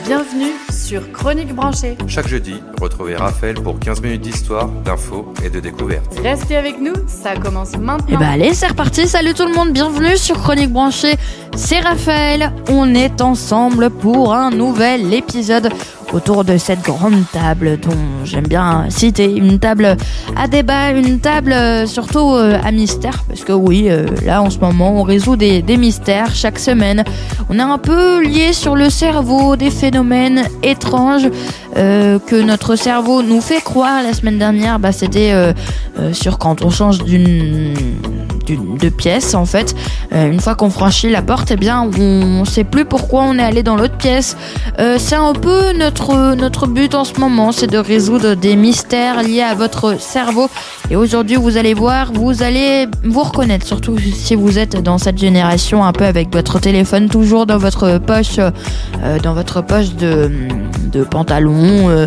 Bienvenue sur Chronique Branchée. Chaque jeudi, retrouvez Raphaël pour 15 minutes d'histoire, d'infos et de découvertes. Restez avec nous, ça commence maintenant. Et allez, c'est reparti, salut tout le monde, bienvenue sur Chronique Branchée, c'est Raphaël, on est ensemble pour un nouvel épisode autour de cette grande table dont j'aime bien citer, une table à débat, une table surtout à mystère, parce que oui, là en ce moment on résout des mystères chaque semaine. On est un peu lié sur le cerveau, des phénomènes étranges que notre cerveau nous fait croire. La semaine dernière, c'était sur quand on change de pièce en fait. Une fois qu'on franchit la porte, on sait plus pourquoi on est allé dans l'autre pièce. C'est un peu notre but en ce moment, c'est de résoudre des mystères liés à votre cerveau. Et aujourd'hui, vous allez voir, vous allez vous reconnaître, surtout si vous êtes dans cette génération un peu avec votre téléphone toujours dans votre poche de pantalon.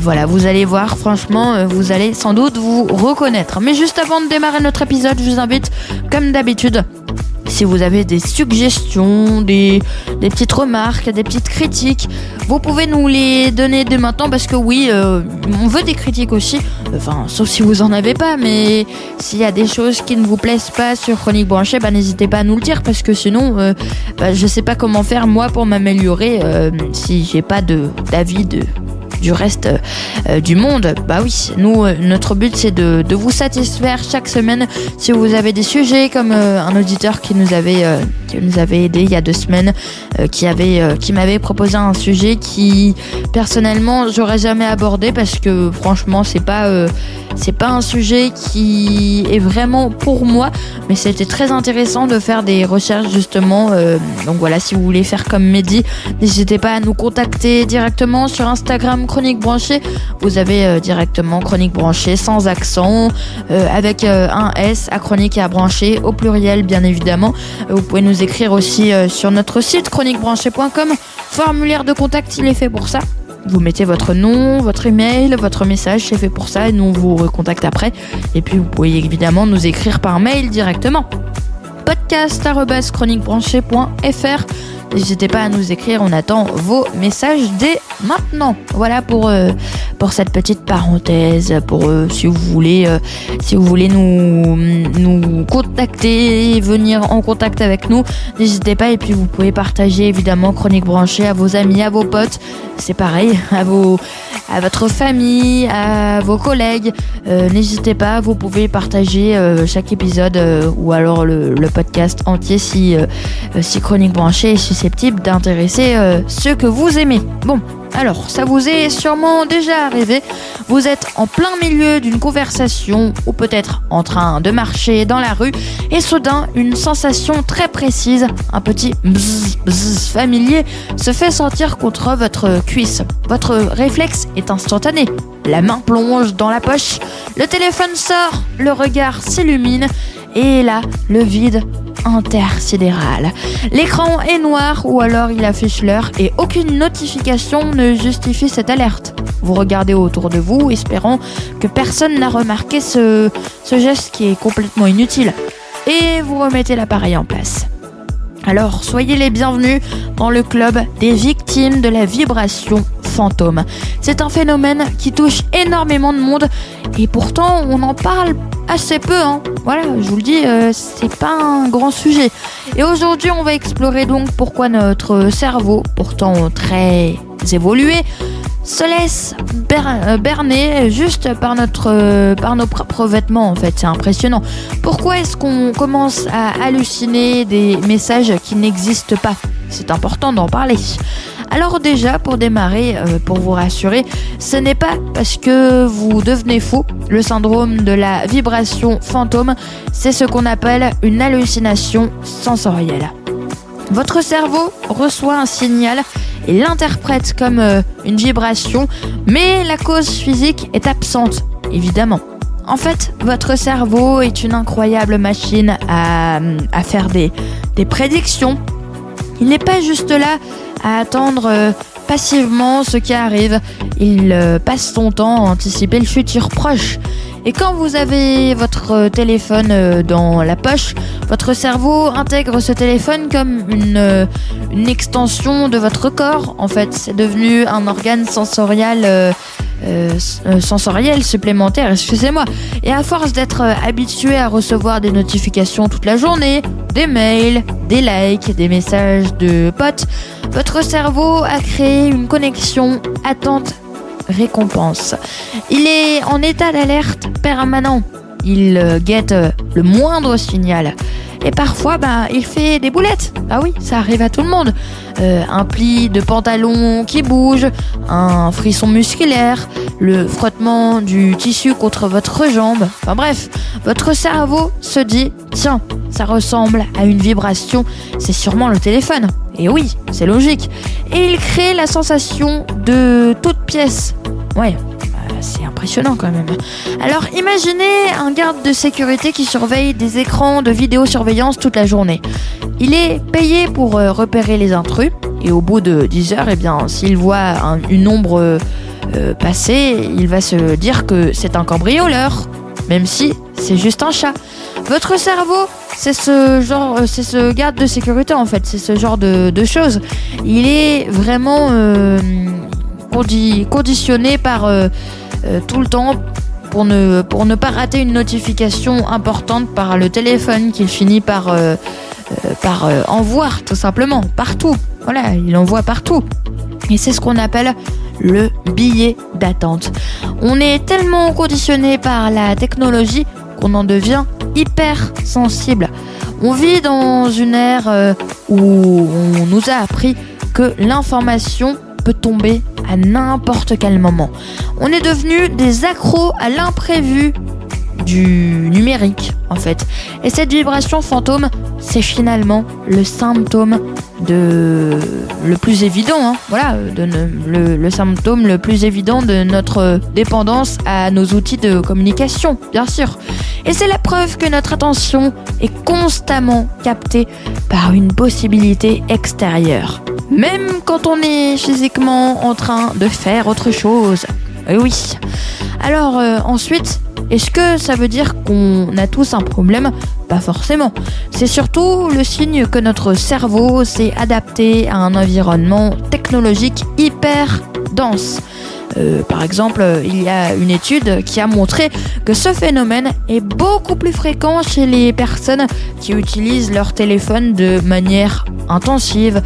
Voilà, vous allez voir, franchement, vous allez sans doute vous reconnaître. Mais juste avant de démarrer notre épisode, je vous invite, comme d'habitude, si vous avez des suggestions, des petites remarques, des petites critiques, vous pouvez nous les donner dès maintenant parce que oui, on veut des critiques aussi, sauf si vous en avez pas, mais s'il y a des choses qui ne vous plaisent pas sur Chronique Branchée, n'hésitez pas à nous le dire parce que sinon, je sais pas comment faire moi pour m'améliorer si j'ai pas d'avis du reste du monde. Oui, nous, notre but c'est de vous satisfaire chaque semaine. Si vous avez des sujets comme un auditeur qui nous avait aidé il y a 2 semaines, qui m'avait proposé un sujet qui personnellement j'aurais jamais abordé parce que franchement c'est pas un sujet qui est vraiment pour moi, mais c'était très intéressant de faire des recherches justement. Donc voilà, si vous voulez faire comme Mehdi, n'hésitez pas à nous contacter directement sur Instagram Chronique Branchée. Vous avez directement Chronique Branchée sans accent, avec un S à chronique et à brancher au pluriel bien évidemment. Vous pouvez nous écrire aussi sur notre site chroniquebranchée.com. Formulaire de contact, il est fait pour ça. Vous mettez votre nom, votre email, votre message, c'est fait pour ça et nous on vous recontacte après. Et puis vous pouvez évidemment nous écrire par mail directement. podcast@chroniquebranchée.fr. N'hésitez pas à nous écrire, on attend vos messages dès maintenant. Voilà pour cette petite parenthèse, pour si vous voulez nous contacter, venir en contact avec nous, n'hésitez pas. Et puis vous pouvez partager évidemment Chronique Branchée à vos amis, à vos potes, c'est pareil, à votre famille, à vos collègues. N'hésitez pas, vous pouvez partager chaque épisode ou alors le podcast entier si Chronique Branchée est susceptible d'intéresser ceux que vous aimez. Bon, alors ça vous est sûrement déjà arrivé, vous êtes en plein milieu d'une conversation ou peut-être en train de marcher dans la rue et soudain une sensation très précise, un petit bzz bzz familier se fait sentir contre votre cuisse. Votre réflexe est instantané, la main plonge dans la poche, le téléphone sort, le regard s'illumine et là, le vide intersidéral. L'écran est noir ou alors il affiche l'heure et aucune notification ne justifie cette alerte. Vous regardez autour de vous, espérant que personne n'a remarqué ce geste qui est complètement inutile. Et vous remettez l'appareil en place. Alors, soyez les bienvenus dans le club des victimes de la vibration fantôme. C'est un phénomène qui touche énormément de monde et pourtant on en parle assez peu. Voilà, je vous le dis, c'est pas un grand sujet. Et aujourd'hui, on va explorer donc pourquoi notre cerveau, pourtant très évolué, se laisse berner juste par nos propres vêtements en fait. C'est impressionnant. Pourquoi est-ce qu'on commence à halluciner des messages qui n'existent pas ? C'est important d'en parler. Alors déjà, pour démarrer, pour vous rassurer, ce n'est pas parce que vous devenez fou. Le syndrome de la vibration fantôme, c'est ce qu'on appelle une hallucination sensorielle. Votre cerveau reçoit un signal et l'interprète comme une vibration, mais la cause physique est absente, évidemment. En fait, votre cerveau est une incroyable machine à faire des prédictions. Il n'est pas juste là à attendre passivement ce qui arrive. Il passe son temps à anticiper le futur proche. Et quand vous avez votre téléphone dans la poche, votre cerveau intègre ce téléphone comme une extension de votre corps. En fait, c'est devenu un organe sensoriel supplémentaire, excusez-moi. Et à force d'être habitué à recevoir des notifications toute la journée, des mails, des likes, des messages de potes, votre cerveau a créé une connexion attente-récompense. Il est en état d'alerte permanent. Il guette le moindre signal. Et parfois, il fait des boulettes. Ah oui, ça arrive à tout le monde. Un pli de pantalon qui bouge, un frisson musculaire, le frottement du tissu contre votre jambe. Enfin bref, votre cerveau se dit « Tiens, ça ressemble à une vibration, c'est sûrement le téléphone. » Et oui, c'est logique. Et il crée la sensation de toute pièce. Ouais. C'est impressionnant quand même. Alors imaginez un garde de sécurité qui surveille des écrans de vidéosurveillance toute la journée. Il est payé pour repérer les intrus et au bout de 10 heures, s'il voit une ombre passer, il va se dire que c'est un cambrioleur, même si c'est juste un chat. Votre cerveau, c'est ce garde de sécurité en fait, c'est ce genre de choses. Il est vraiment conditionné par tout le temps pour ne pas rater une notification importante par le téléphone qu'il finit par envoyer tout simplement partout. Voilà, il envoie partout. Et c'est ce qu'on appelle le billet d'attente. On est tellement conditionné par la technologie qu'on en devient hyper sensible. On vit dans une ère où on nous a appris que l'information peut tomber à n'importe quel moment. On est devenus des accros à l'imprévu du numérique, en fait. Et cette vibration fantôme, c'est finalement le symptôme le plus évident, le symptôme le plus évident de notre dépendance à nos outils de communication, bien sûr. Et c'est la preuve que notre attention est constamment captée par une possibilité extérieure. Même quand on est physiquement en train de faire autre chose. Oui. Alors ensuite, est-ce que ça veut dire qu'on a tous un problème ? Pas forcément. C'est surtout le signe que notre cerveau s'est adapté à un environnement technologique hyper dense. Par exemple, il y a une étude qui a montré que ce phénomène est beaucoup plus fréquent chez les personnes qui utilisent leur téléphone de manière intensive.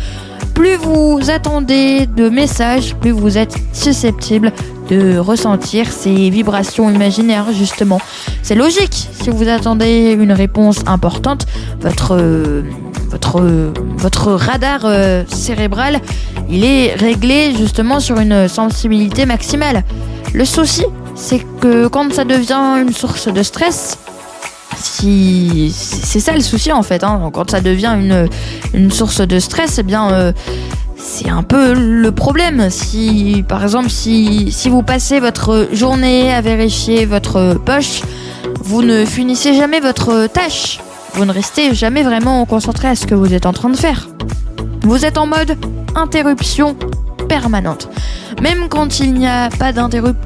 Plus vous attendez de messages, plus vous êtes susceptible de ressentir ces vibrations imaginaires, justement. C'est logique, si vous attendez une réponse importante, votre radar cérébral, il est réglé justement sur une sensibilité maximale. Le souci, c'est que quand ça devient une source de stress, c'est ça le souci en fait, quand ça devient une source de stress, c'est un peu le problème. Si par exemple si vous passez votre journée à vérifier votre poche, vous ne finissez jamais votre tâche, vous ne restez jamais vraiment concentré à ce que vous êtes en train de faire. Vous êtes en mode interruption permanente, même quand il n'y a pas d'interruption.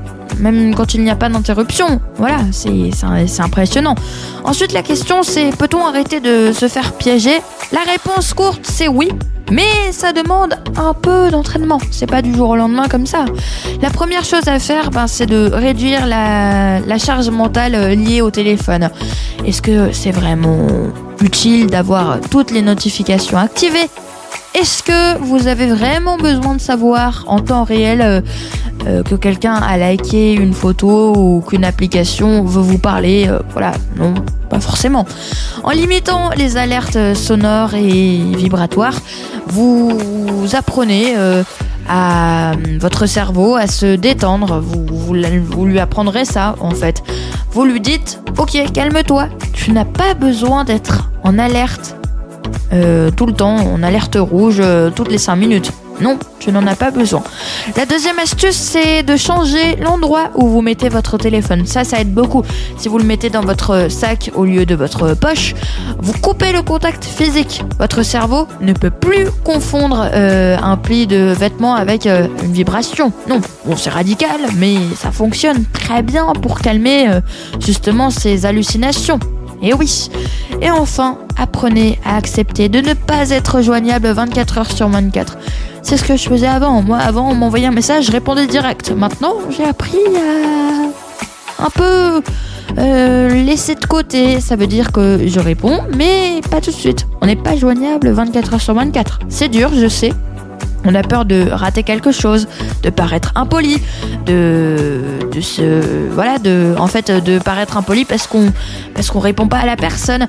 Voilà, c'est impressionnant. Ensuite, la question c'est, peut-on arrêter de se faire piéger ? La réponse courte, c'est oui. Mais ça demande un peu d'entraînement. C'est pas du jour au lendemain comme ça. La première chose à faire, c'est de réduire la charge mentale liée au téléphone. Est-ce que c'est vraiment utile d'avoir toutes les notifications activées ? Est-ce que vous avez vraiment besoin de savoir en temps réel que quelqu'un a liké une photo ou qu'une application veut vous parler ? Voilà, non, pas forcément. En limitant les alertes sonores et vibratoires, vous apprenez à votre cerveau à se détendre. Vous lui apprendrez ça, en fait. Vous lui dites « Ok, calme-toi, tu n'as pas besoin d'être en alerte tout le temps, en alerte rouge toutes les 5 minutes. Non, tu n'en as pas besoin. La deuxième astuce, c'est de changer l'endroit où vous mettez votre téléphone. Ça aide beaucoup. Si vous le mettez dans votre sac au lieu de votre poche, vous coupez le contact physique. Votre cerveau ne peut plus confondre un pli de vêtements avec une vibration. Non, bon, c'est radical, mais ça fonctionne très bien pour calmer justement ces hallucinations. Et oui. Et enfin, apprenez à accepter de ne pas être joignable 24 heures sur 24. C'est ce que je faisais avant. Moi, avant, on m'envoyait un message, je répondais direct. Maintenant, j'ai appris à un peu laisser de côté. Ça veut dire que je réponds, mais pas tout de suite. On n'est pas joignable 24 heures sur 24. C'est dur, je sais. On a peur de rater quelque chose, de paraître impoli, de paraître impoli parce qu'on répond pas à la personne.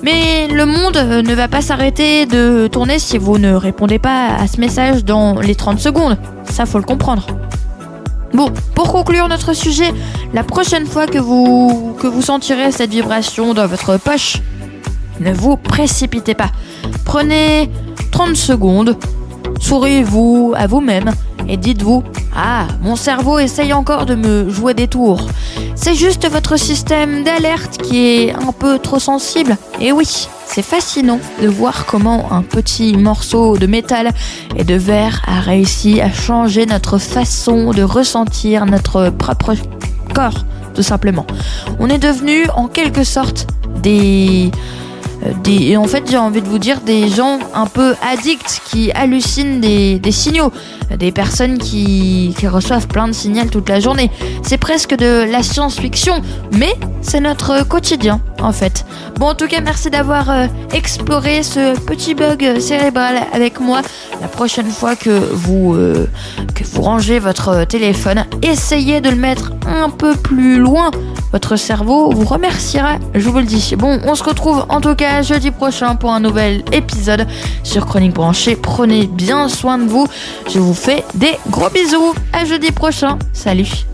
Mais le monde ne va pas s'arrêter de tourner si vous ne répondez pas à ce message dans les 30 secondes. Ça, faut le comprendre. Bon, pour conclure notre sujet, la prochaine fois que vous sentirez cette vibration dans votre poche, ne vous précipitez pas. Prenez 30 secondes. Souriez-vous à vous-même et dites-vous « Ah, mon cerveau essaye encore de me jouer des tours. » C'est juste votre système d'alerte qui est un peu trop sensible. Et oui, c'est fascinant de voir comment un petit morceau de métal et de verre a réussi à changer notre façon de ressentir notre propre corps, tout simplement. On est devenu en quelque sorte et en fait, j'ai envie de vous dire des gens un peu addicts qui hallucinent des signaux, des personnes qui reçoivent plein de signaux toute la journée. C'est presque de la science-fiction, mais c'est notre quotidien en fait. Bon, en tout cas, merci d'avoir exploré ce petit bug cérébral avec moi. La prochaine fois que vous rangez votre téléphone, essayez de le mettre un peu plus loin. Votre cerveau vous remerciera, je vous le dis. Bon, on se retrouve en tout cas jeudi prochain pour un nouvel épisode sur Chronique Branchée. Prenez bien soin de vous. Je vous fais des gros bisous. À jeudi prochain. Salut.